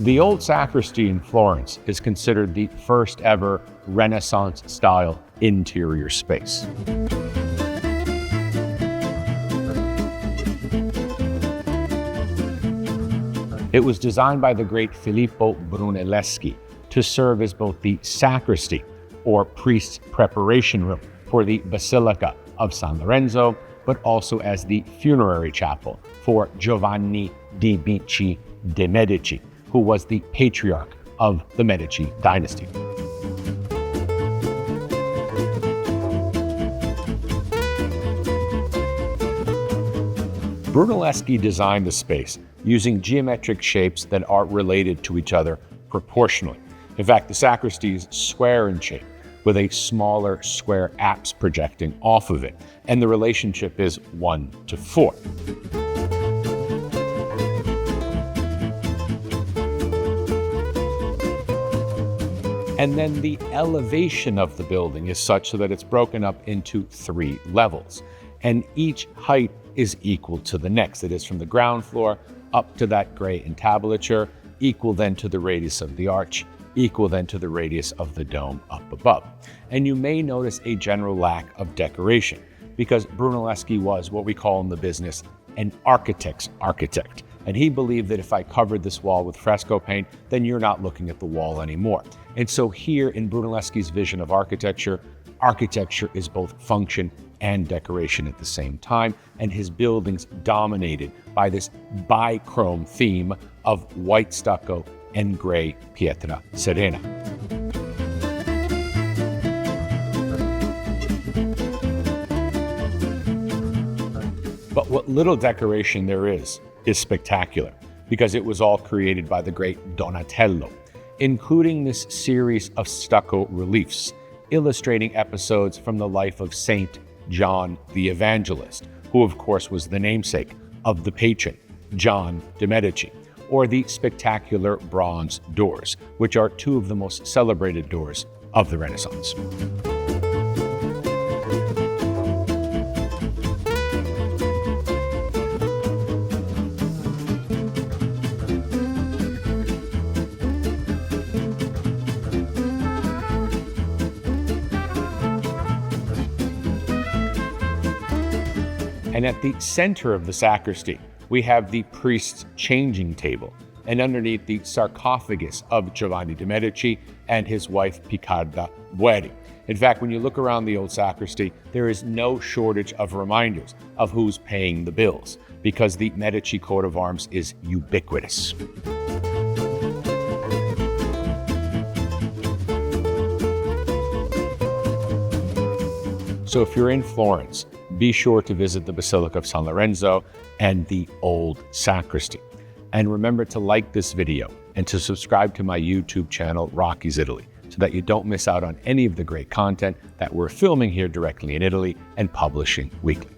The old sacristy in Florence is considered the first ever Renaissance-style interior space. It was designed by the great Filippo Brunelleschi to serve as both the sacristy, or priest's preparation room, for the Basilica of San Lorenzo, but also as the funerary chapel for Giovanni de' Medici, who was the patriarch of the Medici dynasty. Brunelleschi designed the space using geometric shapes that are related to each other proportionally. In fact, the sacristy is square in shape, with a smaller square apse projecting off of it, and the relationship is 1:4. And then the elevation of the building is such so that it's broken up into 3 levels, and each height is equal to the next. It is from the ground floor up to that gray entablature, equal then to the radius of the arch, equal then to the radius of the dome up above. And you may notice a general lack of decoration, because Brunelleschi was what we call in the business an architect's architect. And he believed that if I covered this wall with fresco paint, then you're not looking at the wall anymore. And so here in Brunelleschi's vision of architecture, architecture is both function and decoration at the same time, and his buildings dominated by this bichrome theme of white stucco and gray pietra serena. But what little decoration there is spectacular, because it was all created by the great Donatello, including this series of stucco reliefs illustrating episodes from the life of Saint John the Evangelist, who of course was the namesake of the patron, John de' Medici, or the spectacular bronze doors, which are 2 of the most celebrated doors of the Renaissance. And at the center of the sacristy, we have the priest's changing table, and underneath the sarcophagus of Giovanni de' Medici and his wife Piccarda Bueri. In fact, when you look around the old sacristy, there is no shortage of reminders of who's paying the bills, because the Medici coat of arms is ubiquitous. So if you're in Florence, be sure to visit the Basilica of San Lorenzo and the old sacristy. And remember to like this video and to subscribe to my YouTube channel, Rocky's Italy, so that you don't miss out on any of the great content that we're filming here directly in Italy and publishing weekly.